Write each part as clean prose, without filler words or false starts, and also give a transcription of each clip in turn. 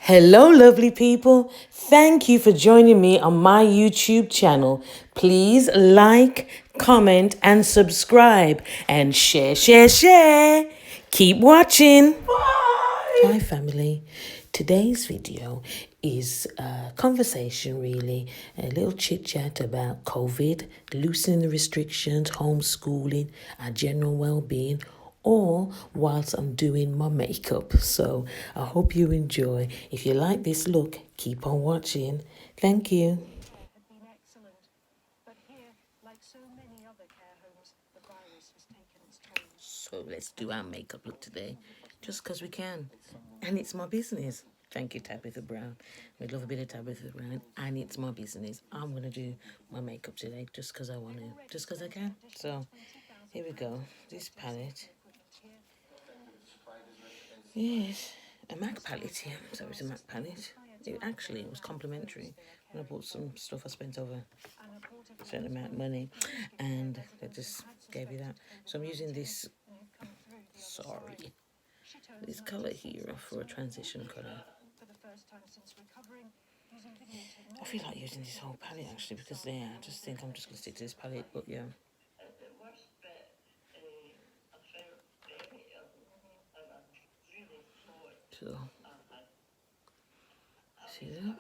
Hello, lovely people. Thank you for joining me on my YouTube channel. Please like, comment, and subscribe, and share. Keep watching. Bye. Hi, family. Today's video is a conversation, really, a little chit chat about COVID, loosening the restrictions, homeschooling, our general well being, all whilst I'm doing my makeup. So I hope you enjoy. If you like this look, keep on watching. Thank you. Had been excellent, but here, like so many other care homes, the virus has taken its toll. So let's do our makeup look today, just because we can. And it's my business. Thank you, Tabitha Brown. We love a bit of Tabitha Brown, and it's my business. I'm going to do my makeup today just because I want to, just because I can. So here we go. This palette. Yes, a MAC palette here. So it's a MAC palette. It actually was complimentary when I bought some stuff I spent over a certain amount of money, and they just gave you that. So I'm using this, sorry, this colour here for a transition colour. I feel like using this whole palette actually because I just think I'm just going to stick to this palette, but yeah. So, see that?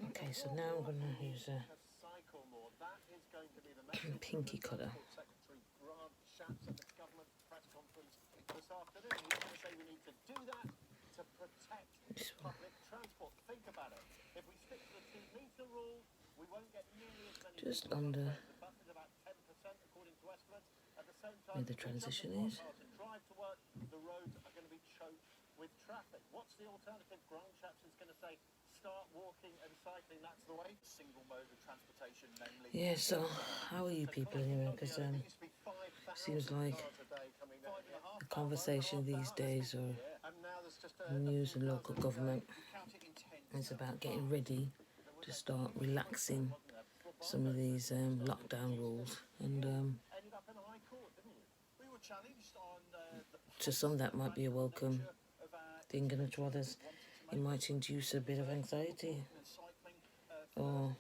Okay, so now I'm going to use a pinky colour. This one. Just under where the transition is. Yeah, so how are you people anyway? Because seems like the conversation these days or news and local government is about getting ready to start relaxing some of these lockdown rules, and to some that might be a welcome thing, and to others it might induce a bit of anxiety or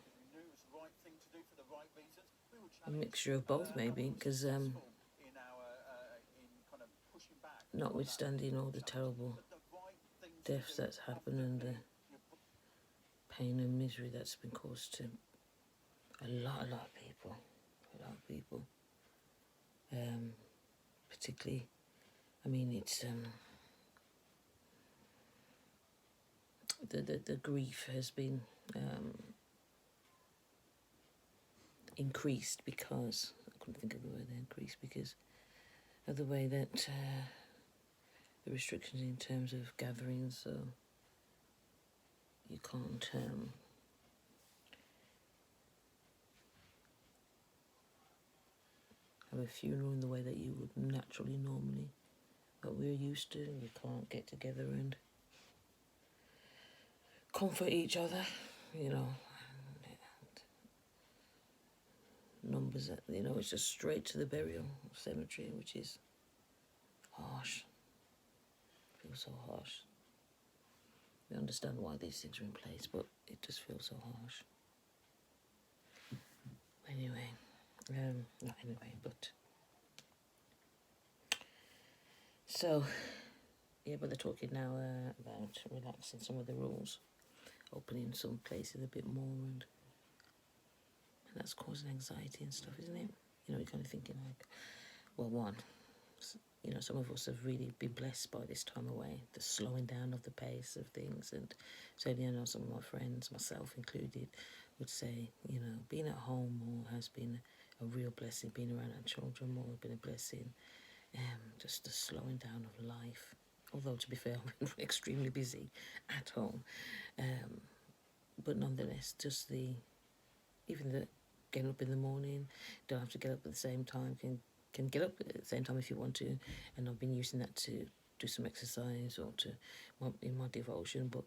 a mixture of both maybe, because notwithstanding all the terrible deaths that's happened and the pain and misery that's been caused to a lot of people, particularly, I mean, it's the grief has been increased because, I couldn't think of the word, increased because of the way that the restrictions in terms of gatherings, so you can't have a funeral in the way that you would naturally normally, but we're used to. You can't get together and comfort each other, you know. Numbers that, you know, it's just straight to the burial cemetery, which is harsh. Feels so harsh. We understand why these things are in place, but it just feels so harsh. Anyway, not anyway, but so yeah, but they're talking now about relaxing some of the rules, opening some places a bit more, and that's causing anxiety and stuff, isn't it? You know, you're kind of thinking like, well, one, you know, some of us have really been blessed by this time away, the slowing down of the pace of things, and certainly I know some of my friends, myself included, would say, you know, being at home more has been a real blessing. Being around our children more has been a blessing. Just the slowing down of life. Although, to be fair, I've been extremely busy at home, but nonetheless, just even the getting up in the morning, don't have to get up at the same time, can get up at the same time if you want to, and I've been using that to do some exercise or to in my devotion, but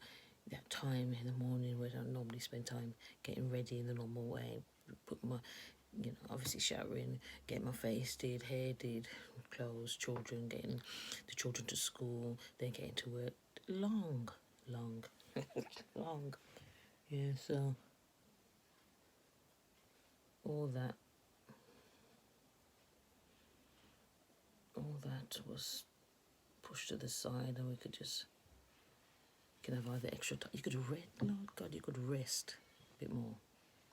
that time in the morning where I don't normally spend time getting ready in the normal way, put my you know, obviously showering, getting my face did, hair did, clothes, children, getting the children to school, then getting to work. Long, long, long. Yeah, so all that was pushed to the side, and we could just, you can have either extra time. You could rest, Lord God, you could rest a bit more.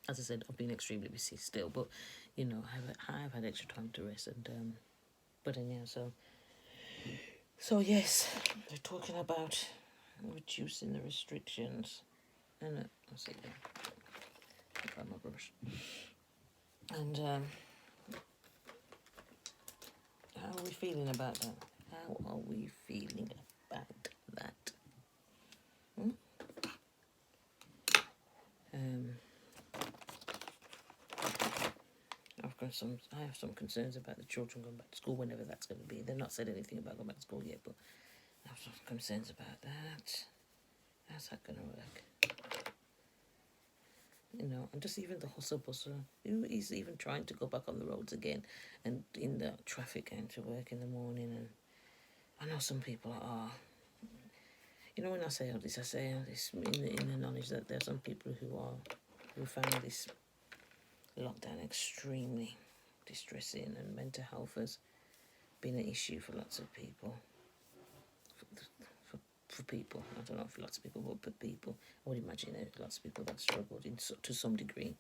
As I said, I've been extremely busy still, but you know, I've had extra time to rest, and but then yeah, so yes, we're talking about reducing the restrictions, and I'll see there. I'll find my brush, and how are we feeling about that? How are we feeling about that? Um, I have some concerns about the children going back to school whenever that's going to be. They've not said anything about going back to school yet, but I have some concerns about that. How's that going to work? You know, and just even the hustle bustle. Who is even trying to go back on the roads again and in the traffic going to work in the morning? And I know some people are. You know, when I say all this, I say all this in the knowledge that there are some people who found this lockdown extremely distressing, and mental health has been an issue for lots of people. For people, I don't know if lots of people, but for people, I would imagine there are lots of people that struggled to some degree.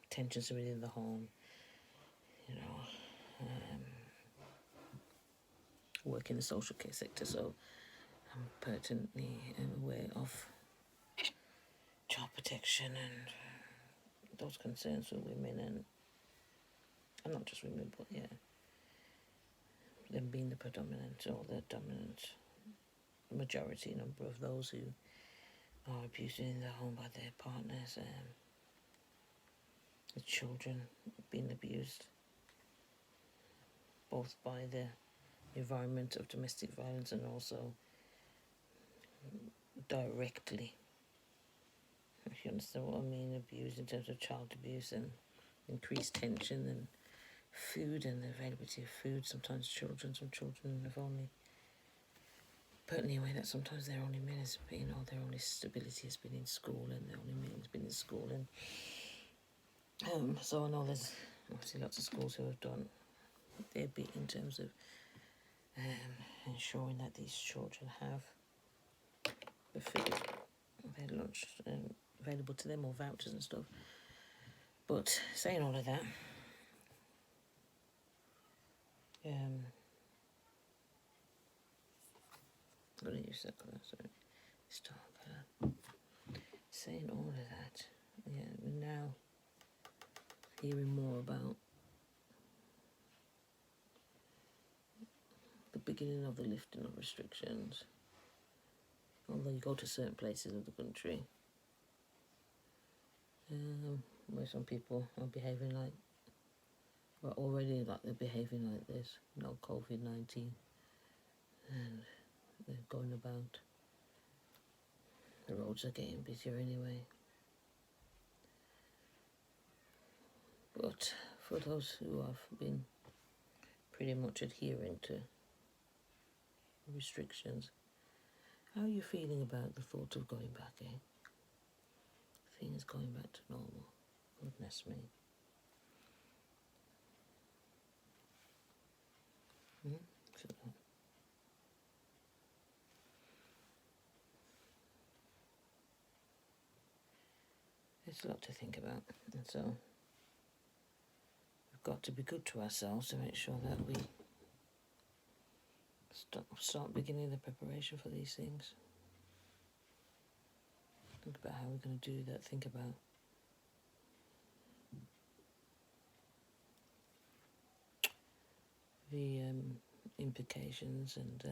Tensions within the home, you know, work in the social care sector, so I'm pertinently aware of child protection and those concerns for women, and not just women, but yeah, them being the predominant or the dominant majority number of those who are abused in the home by their partners, the children being abused both by the environment of domestic violence and also directly, if you understand what I mean, abuse in terms of child abuse and increased tension and food and the availability of food. Sometimes some children have only, pertinently aware that sometimes their only meal has been, or their only stability has been in school, and their only meal has been in school. And so I know there's obviously lots of schools who have done their bit in terms of ensuring that these children have the food, their lunch available to them, or vouchers and stuff. But saying all of that, I'm going to use that colour, sorry, this dark colour. Saying all of that, yeah, we're now hearing more about the beginning of the lifting of restrictions. Although you go to certain places of the country, where some people are behaving like, well, already like they're behaving like there's no COVID-19, and they're going about. The roads are getting busier anyway. But for those who have been pretty much adhering to restrictions, how are you feeling about the thought of going back, eh? Things going back to normal. Goodness me. So, it's a lot to think about, and so we've got to be good to ourselves to make sure that we start beginning the preparation for these things. Think about how we're going to do that. Think about the implications, and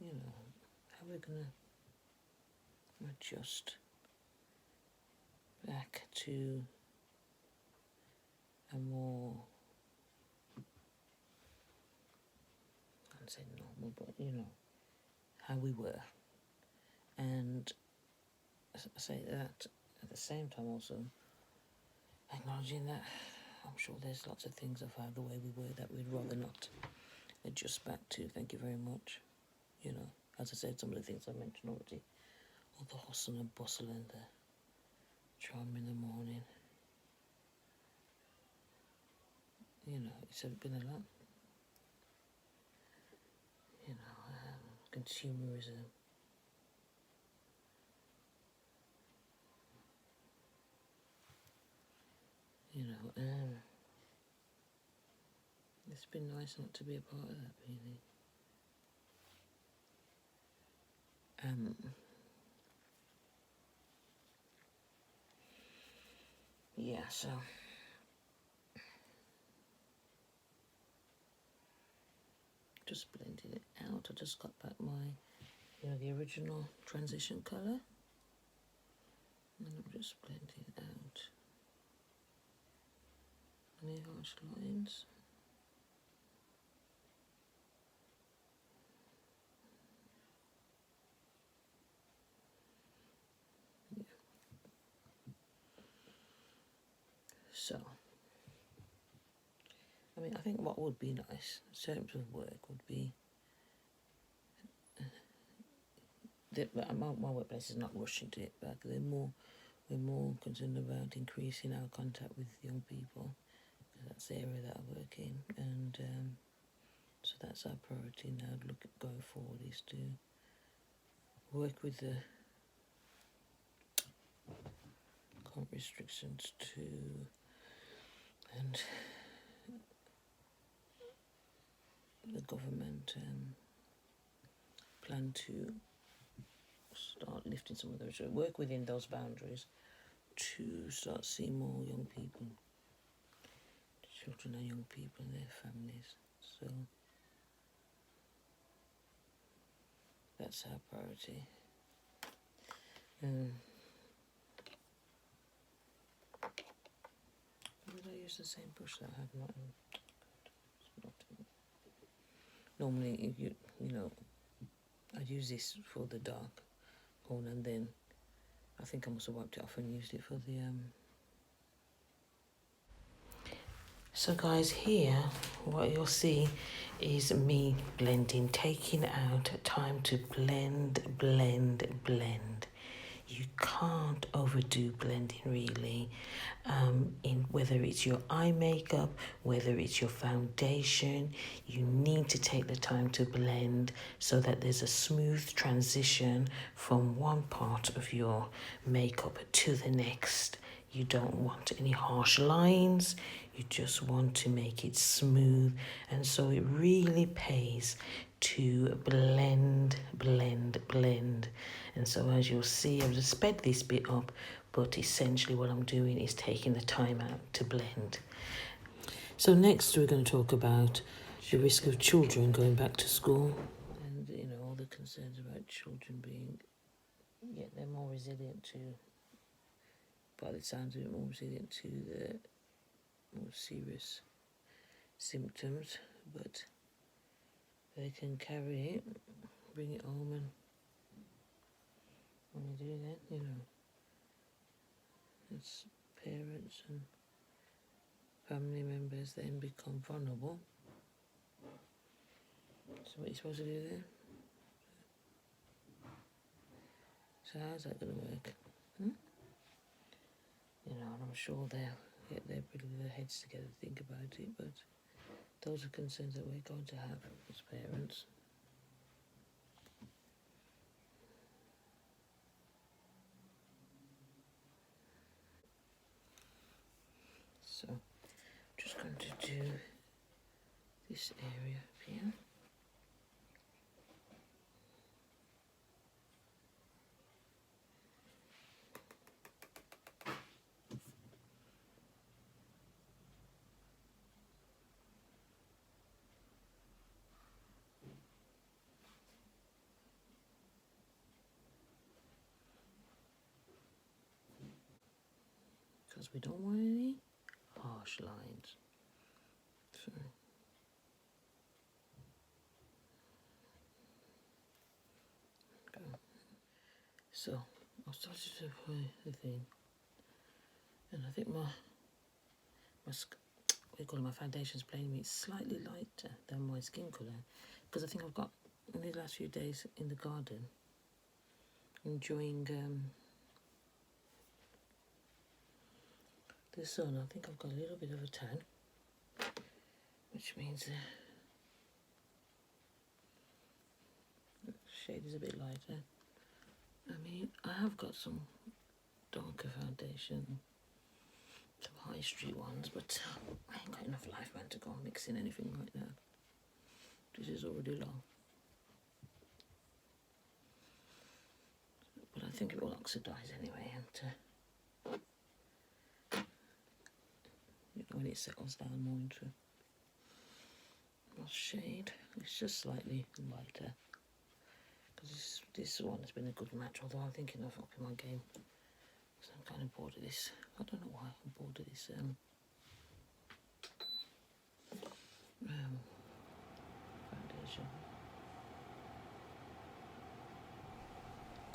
how we're going to adjust back to a more, I wouldn't say normal, but how we were. And I say that at the same time also acknowledging that I'm sure there's lots of things of how the way we were that we'd rather not adjust back to. Thank you very much. You know, as I said, some of the things I mentioned already, all the hustle and bustle and the charm in the morning. You know, it's been a lot. You know, consumerism. You know, it's been nice not to be a part of that, really. Yeah, so just blending it out. I just got back my, you know, the original transition colour, and I'm just blending out any harsh lines. Yeah. So, I mean, I think what would be nice in terms of work would be that my workplace is not rushing to it back. We're more concerned about increasing our contact with young people, because that's the area that I work in, and so that's our priority now. Look at going forward is to work with the current restrictions and the government plan to start lifting some of those, work within those boundaries to start seeing more young people, children and young people and their families. So that's our priority. Would I use the same brush that I have not? Normally, you know, I'd use this for the dark one, and then I think I must have wiped it off and used it for the So guys, here what you'll see is me blending, taking out time to blend. You can't overdo blending, really, in whether it's your eye makeup, whether it's your foundation. You need to take the time to blend so that there's a smooth transition from one part of your makeup to the next. You don't want any harsh lines. You just want to make it smooth. And so it really pays to blend. And so as you'll see, I've just sped this bit up, but essentially what I'm doing is taking the time out to blend. So next we're going to talk about the risk of children going back to school. And, you know, all the concerns about children being, yeah, they're more resilient to, by the sounds of it, more resilient to the more serious symptoms, but they can carry it, bring it home, and when you do that, you know, as parents and family members then become vulnerable. So what are you supposed to do there? So how's that going to work? You know, and I'm sure they'll get their heads together to think about it, but those are concerns that we're going to have as parents. So I'm just going to do this area up here. Because we don't want any harsh lines. So, okay. So I'll start to apply the thing. And I think my what do you call it, my foundation's playing me. It's slightly lighter than my skin colour, because I think I've got, in the last few days in the garden, enjoying the sun. I think I've got a little bit of a tan, which means the shade is a bit lighter. I mean, I have got some darker foundation, some high street ones, but I ain't got enough life, man, to go mixing anything like that. This is already long. But I think it will oxidize anyway, and when it settles down more into a shade, it's just slightly lighter. Because this one has been a good match, although I'm thinking of upping my game. So I'm kind of bored of this. I don't know why I'm bored of this foundation.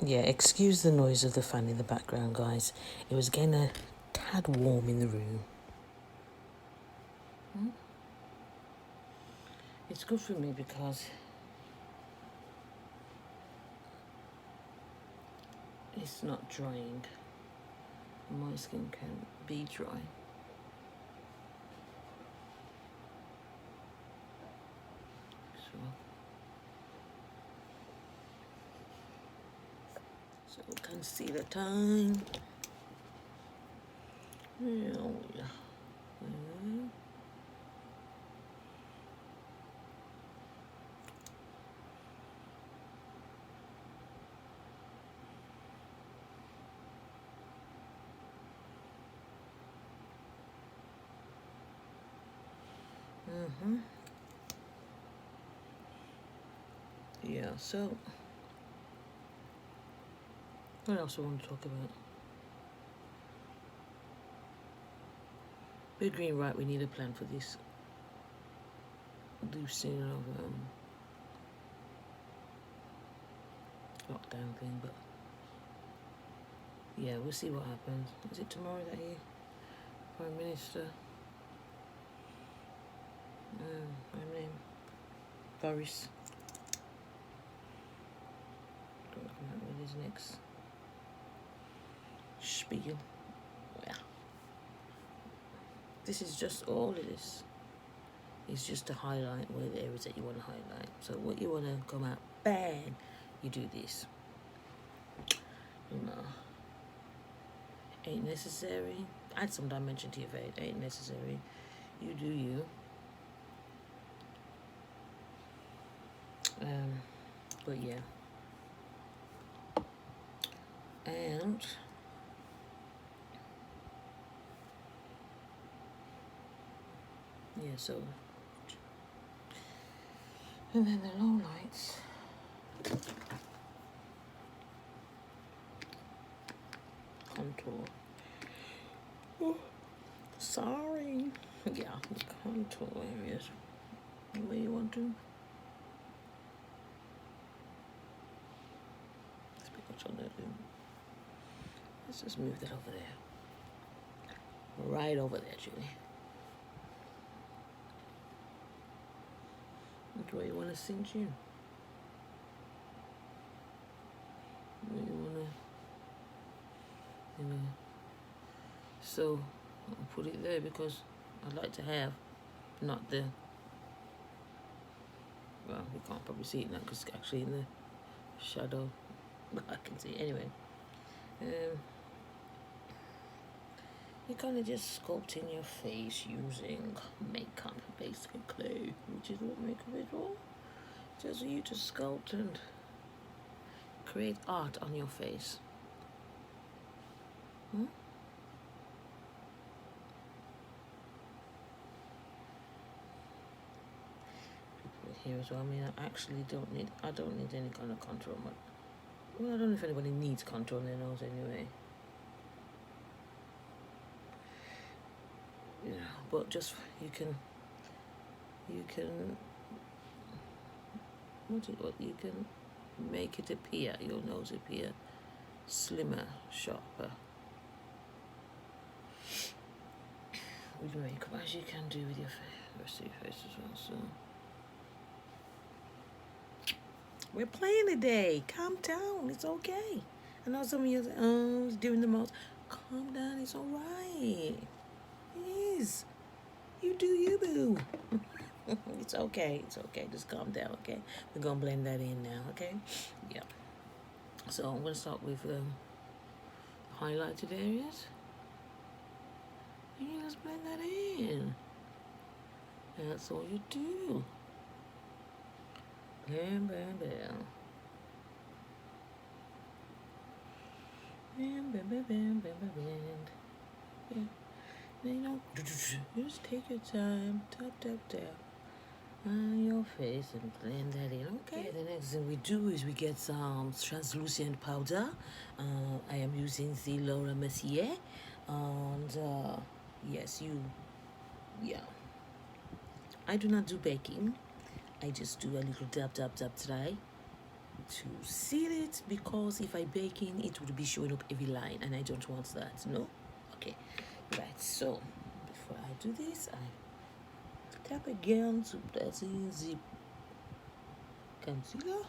Yeah, excuse the noise of the fan in the background, guys. It was getting a tad warm in the room. It's good for me because it's not drying. My skin can be dry. So concealer time. Oh, yeah. Yeah, so what else I want to talk about? We're doing right, we need a plan for this loosening of lockdown thing, but yeah, we'll see what happens. Is it tomorrow that Prime Minister, my name, Boris, don't come out with his next spiel? Well, this is just all it is. It's just to highlight where the areas that you want to highlight. So what you want to come out, bang, you do this. You know, ain't necessary. Add some dimension to your fade. Ain't necessary. You do you. But yeah. And yeah, so and then the low lights. Contour. Oh, sorry. Yeah, the contour areas. Where you want to. Let's pick what's on that room. Let's just move that over there. Right over there, Julie. That's where you want to cinch in. Where you want to, So I'll put it there because I'd like to have not the, well, you can't probably see it now because it's actually in the shadow, but I can see it anyway. You're kind of just sculpting your face using makeup, basically, which is what makeup is for. Just for you to sculpt and create art on your face. Here as well. I mean, I don't need any kind of contour. Well, I don't know if anybody needs contour on their nose anyway. You know, but just you can you can make it appear, your nose appear slimmer, sharper. with makeup, as you can do with your rest of your face as well. So we're playing today. Calm down. It's okay. I know some of you are oh, it's doing the most. Calm down. It's all right. It is. You do you, boo. It's okay. It's okay. Just calm down, okay? We're going to blend that in now, okay? Yeah. So I'm going to start with highlighted areas. Yeah, let's blend that in. And that's all you do. Bam, bam, bam. Bam, bam, bam, bam, bam, bam, bam. Yeah. Now you don't just take your time. Tap, tap, tap on your face and blend that in. Okay. The next thing we do is we get some translucent powder. I am using the Laura Mercier, and yes, yeah. I do not do baking. I just do a little dab, dab, dab today to seal it, because if I bake in, it would be showing up every line, and I don't want that. No. Okay. Right. So before I do this, I tap again to press in the concealer,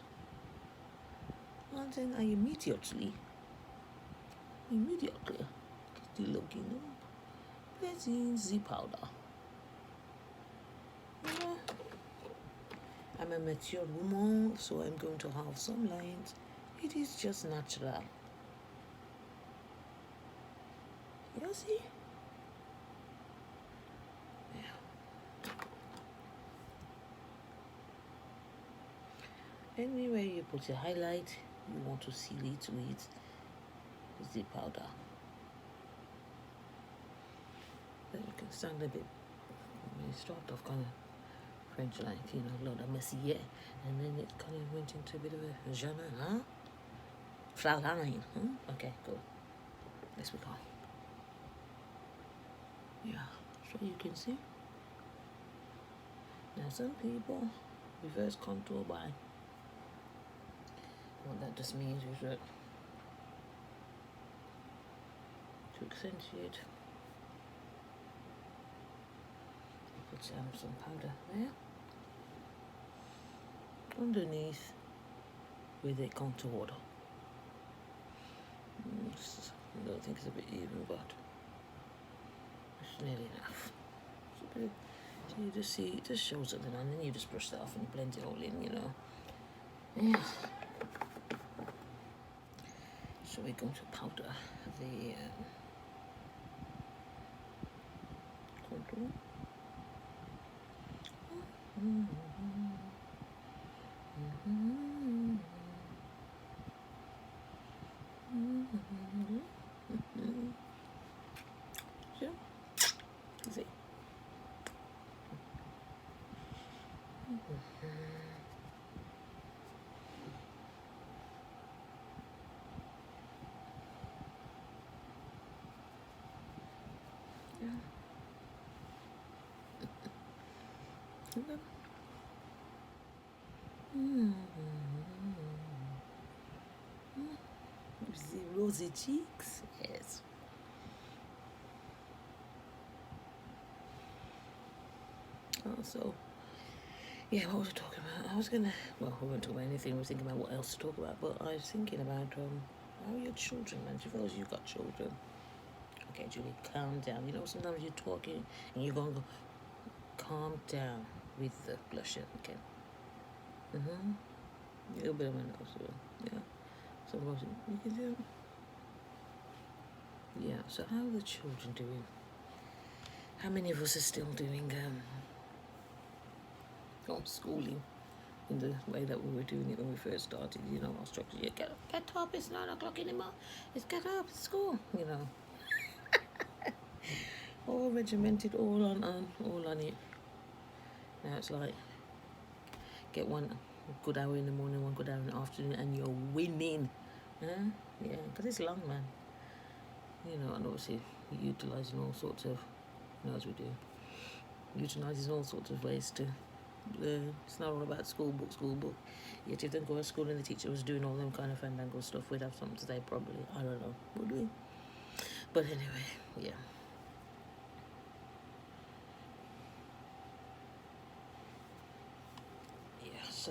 and then I immediately still looking up, press in the powder. Yeah. I'm a mature woman, so I'm going to have some lines. It is just natural. You see? Yeah. Anywhere you put your highlight, you want to seal it with the powder. Then you can stand a bit. You start off kind of French like, you know, Laura Mercier, and then it kind of went into a bit of a genre, huh? Flatline, huh? Okay, cool. Let's move on. Yeah, so you can see. Now some people reverse contour by, what that just means is that to accentuate, put some powder there underneath with a contour. I don't think it's a bit even, but it's nearly enough. So you just see, it just shows it then, and then you just brush that off and blend it all in, you know. Yeah. So we're going to powder the contour. Yeah. See. You see rosy cheeks? Yes. So, yeah, what was I talking about? I was gonna, well, we weren't talking about anything. We were thinking about what else to talk about, but I was thinking about how are your children, man? Suppose you've got children. Okay, Julie, calm down. You know, sometimes you're talking and you're going to go, calm down with the blusher, okay? A little bit of my nose, so, yeah. So you can do. Yeah. So how are the children doing? How many of us are still doing homeschooling in the way that we were doing it when we first started? You know, our structure. Yeah, get up. It's 9 o'clock anymore. It's get up. It's school. You know. All regimented, all on it. Now it's like get one good hour in the morning, one good hour in the afternoon, and you're winning. Huh? Yeah, because it's long, man. You know, and obviously utilising all sorts of, you know, as we do, utilising all sorts of ways to learn. It's not all about school book. Yet if they go to school and the teacher was doing all them kind of fandangle stuff, we'd have something to say probably. I don't know. Would we? But anyway, yeah.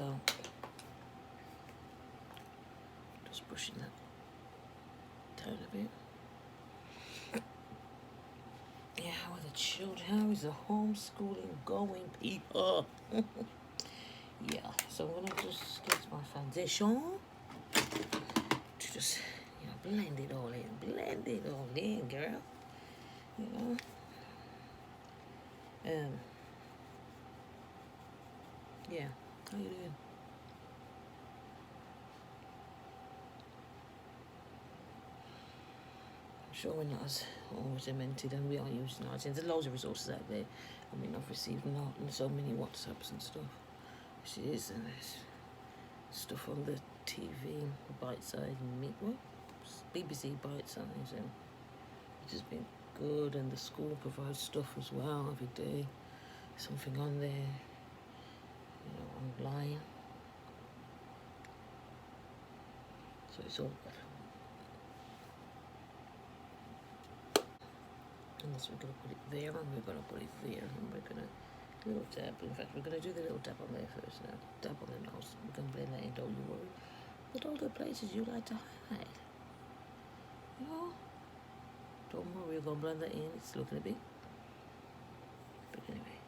So just brushing that down a bit. Yeah, how are the children? How is the homeschooling going, people? Yeah, so I'm gonna just get my foundation to just, blend it all in, girl. You know. Yeah. How you doing? I'm sure we're not as always demented, and we are using ours. There's loads of resources out there. I mean, I've received so many WhatsApps and stuff. She is, and there's stuff on the TV, bite size, and BBC bite size, and it's just been good. And the school provides stuff as well every day. Something on there, online. So it's all good. And so we're going to put it there, and we're going to put it there, and we're going to little tap. In fact, we're going to do the little tap on there first now. Tap on the nose. We're going to blend that in, don't you worry. But all the places you like to highlight. Don't worry, we're going to blend that in. It's looking a bit. But anyway.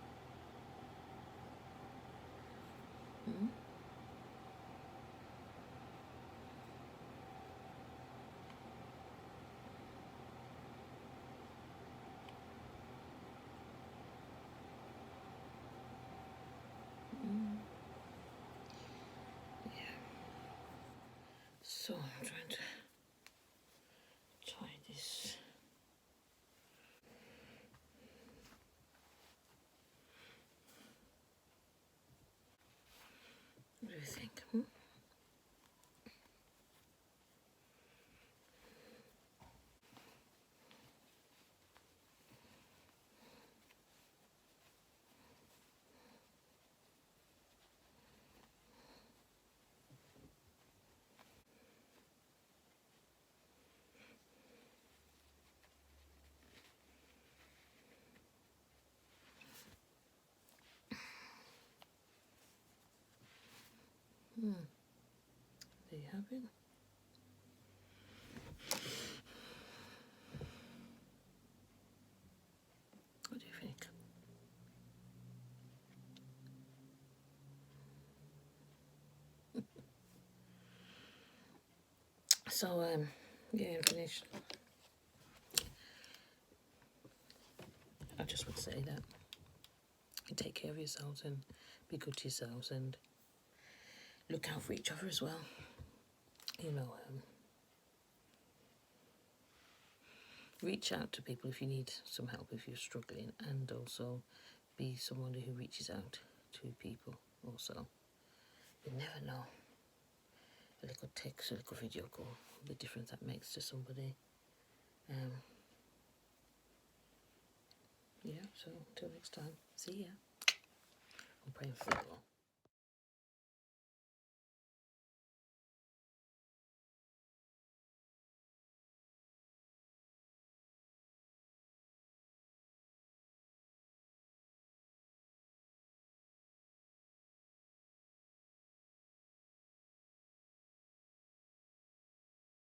So I'm trying to try this. What do you think? There you have it. What do you think? So, yeah, finished. I just would say that you take care of yourselves and be good to yourselves and look out for each other as well. Reach out to people if you need some help, if you're struggling, and also be someone who reaches out to people also. You never know. A little text, a little video call, the difference that makes to somebody. Yeah, so until next time, see ya. I'm praying for you all.